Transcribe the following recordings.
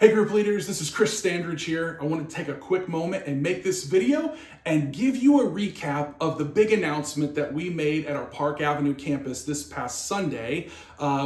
Hey group leaders, this is Chris Standridge here. I want to take a quick moment and make this video and give you a recap of the big announcement that we made at our Park Avenue campus this past Sunday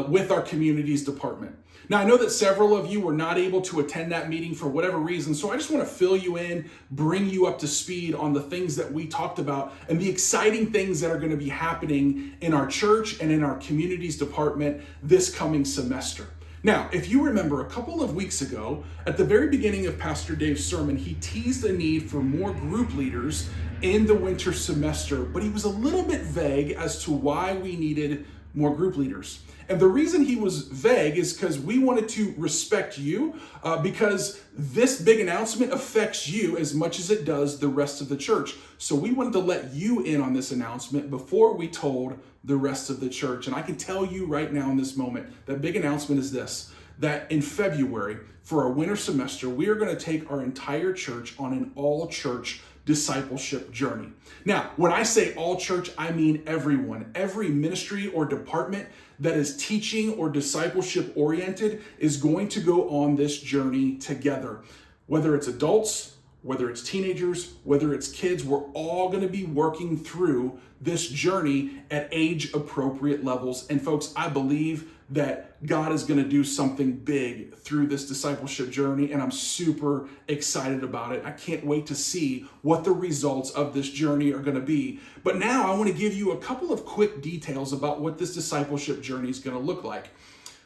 with our communities department. Now, I know that several of you were not able to attend that meeting for whatever reason, so I just want to fill you in, bring you up to speed on the things that we talked about and the exciting things that are going to be happening in our church and in our communities department this coming semester. Now, if you remember a couple of weeks ago, at the very beginning of Pastor Dave's sermon, he teased the need for more group leaders in the winter semester, but he was a little bit vague as to why we needed more group leaders. And the reason he was vague is because we wanted to respect you because this big announcement affects you as much as it does the rest of the church. So we wanted to let you in on this announcement before we told the rest of the church. And I can tell you right now in this moment, that big announcement is this, that in February, for our winter semester, we are going to take our entire church on an all-church discipleship journey. Now, when I say all church, I mean everyone. Every ministry or department that is teaching or discipleship oriented is going to go on this journey together. Whether it's adults, whether it's teenagers, whether it's kids, we're all going to be working through this journey at age appropriate levels. And folks, I believe that God is going to do something big through this discipleship journey, and I'm super excited about it. I can't wait to see what the results of this journey are going to be. But now I want to give you a couple of quick details about what this discipleship journey is going to look like.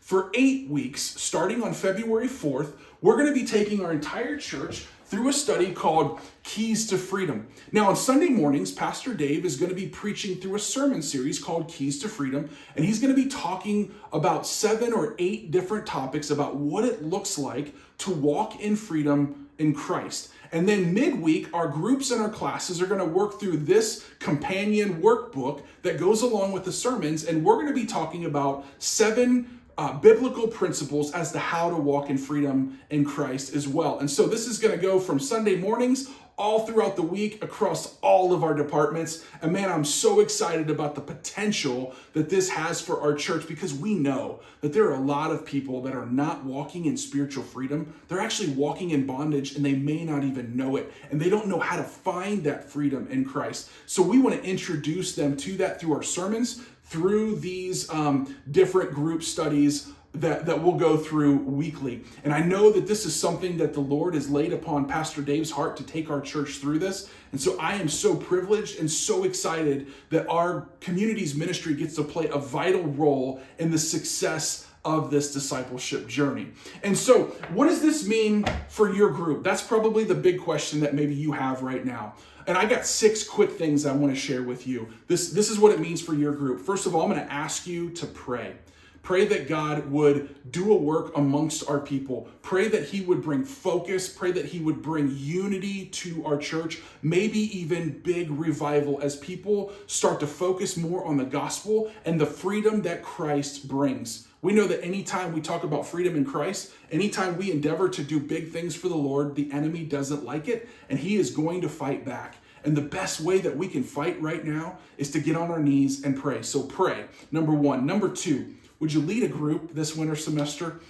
For 8 weeks, starting on February 4th, we're going to be taking our entire church through a study called Keys to Freedom. Now, on Sunday mornings, Pastor Dave is going to be preaching through a sermon series called Keys to Freedom, and he's going to be talking about 7 or 8 different topics about what it looks like to walk in freedom in Christ. And then midweek, our groups and our classes are going to work through this companion workbook that goes along with the sermons, and we're going to be talking about 7 biblical principles as to how to walk in freedom in Christ as well. And so this is going to go from Sunday mornings all throughout the week across all of our departments. And man, I'm so excited about the potential that this has for our church, because we know that there are a lot of people that are not walking in spiritual freedom. They're actually walking in bondage, and they may not even know it. And they don't know how to find that freedom in Christ. So we want to introduce them to that through our sermons, through these different group studies that we'll go through weekly. And I know that this is something that the Lord has laid upon Pastor Dave's heart to take our church through this. And so I am so privileged and so excited that our communities ministry gets to play a vital role in the success of this discipleship journey. And so what does this mean for your group? That's probably the big question that maybe you have right now. And I got 6 quick things I want to share with you. This is what it means for your group. First of all, I'm going to ask you to pray. Pray that God would do a work amongst our people. Pray that he would bring focus. Pray that he would bring unity to our church. Maybe even big revival as people start to focus more on the gospel and the freedom that Christ brings. We know that anytime we talk about freedom in Christ, anytime we endeavor to do big things for the Lord, the enemy doesn't like it, and he is going to fight back. And the best way that we can fight right now is to get on our knees and pray. So pray, number 1. Number 2, would you lead a group this winter semester?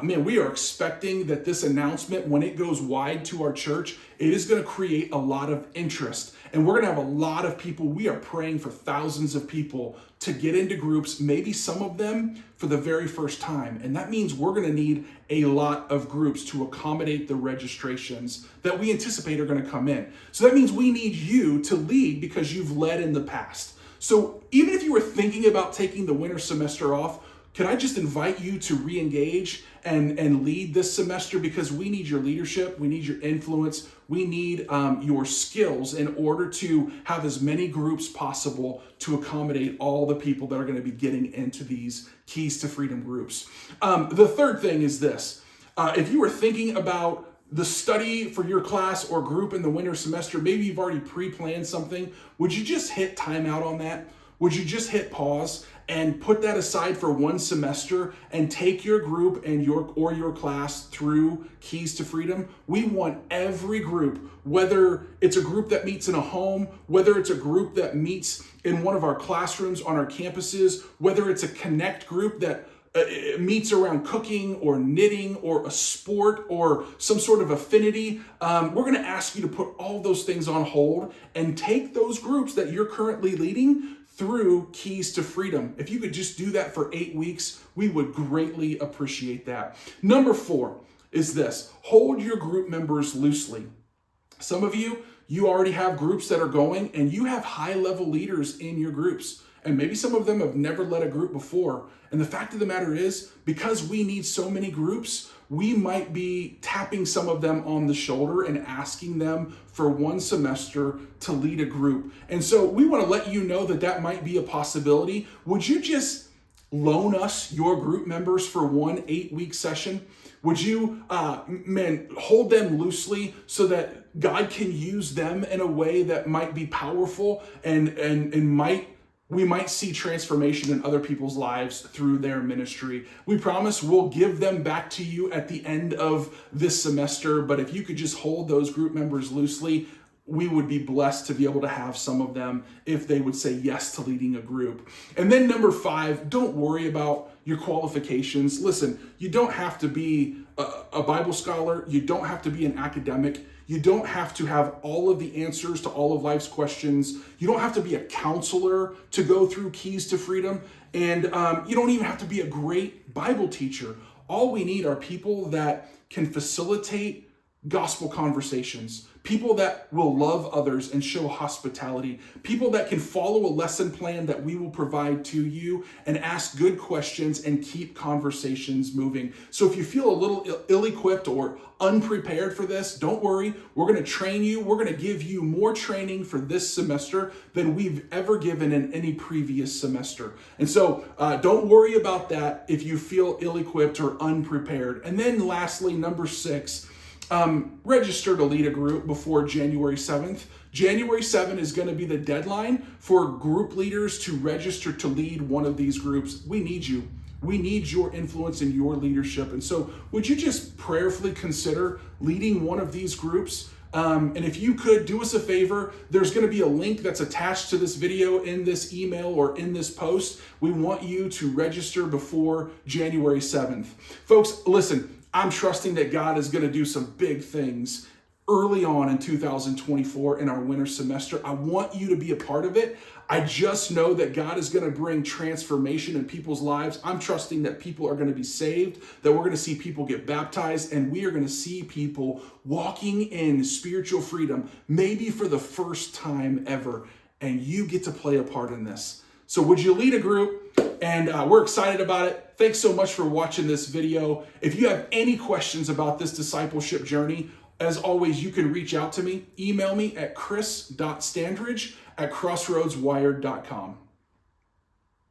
Man, we are expecting that this announcement, when it goes wide to our church, it is going to create a lot of interest. And we're going to have a lot of people. We are praying for thousands of people to get into groups, maybe some of them for the very first time. And that means we're going to need a lot of groups to accommodate the registrations that we anticipate are going to come in. So that means we need you to lead because you've led in the past. So even if you were thinking about taking the winter semester off, can I just invite you to re-engage and lead this semester, because we need your leadership, we need your influence, we need your skills in order to have as many groups possible to accommodate all the people that are going to be getting into these Keys to Freedom groups. The third thing is this. If you were thinking about the study for your class or group in the winter semester, maybe you've already pre-planned something, would you just hit timeout on that? Would you just hit pause and put that aside for one semester and take your group and your class through Keys to Freedom? We want every group, whether it's a group that meets in a home, whether it's a group that meets in one of our classrooms on our campuses, whether it's a connect group that meets around cooking or knitting or a sport or some sort of affinity, we're going to ask you to put all those things on hold and take those groups that you're currently leading through Keys to Freedom. If you could just do that for 8 weeks, we would greatly appreciate that. Number 4 is this: hold your group members loosely. Some of you already have groups that are going, and you have high-level leaders in your groups. And maybe some of them have never led a group before. And the fact of the matter is, because we need so many groups, we might be tapping some of them on the shoulder and asking them for one semester to lead a group. And so we want to let you know that that might be a possibility. Would you just loan us your group members for one 8-week session? Would you, hold them loosely so that God can use them in a way that might be powerful and we might see transformation in other people's lives through their ministry. We promise we'll give them back to you at the end of this semester, but if you could just hold those group members loosely, we would be blessed to be able to have some of them if they would say yes to leading a group. And then number 5, don't worry about your qualifications. Listen, you don't have to be a Bible scholar. You don't have to be an academic. You don't have to have all of the answers to all of life's questions. You don't have to be a counselor to go through Keys to Freedom. And you don't even have to be a great Bible teacher. All we need are people that can facilitate gospel conversations, people that will love others and show hospitality, people that can follow a lesson plan that we will provide to you and ask good questions and keep conversations moving. So if you feel a little ill-equipped or unprepared for this, don't worry. We're going to train you. We're going to give you more training for this semester than we've ever given in any previous semester. And so don't worry about that if you feel ill-equipped or unprepared. And then lastly, number 6, register to lead a group before January 7th. January 7th is going to be the deadline for group leaders to register to lead one of these groups. We need you. We need your influence and your leadership. And so would you just prayerfully consider leading one of these groups? And if you could do us a favor, there's going to be a link that's attached to this video in this email or in this post. We want you to register before January 7th. Folks, listen, I'm trusting that God is going to do some big things early on in 2024 in our winter semester. I want you to be a part of it. I just know that God is going to bring transformation in people's lives. I'm trusting that people are going to be saved, that we're going to see people get baptized, and we are going to see people walking in spiritual freedom, maybe for the first time ever. And you get to play a part in this. So would you lead a group? And we're excited about it. Thanks so much for watching this video. If you have any questions about this discipleship journey, as always, you can reach out to me. Email me at chris.standridge@crossroadswired.com.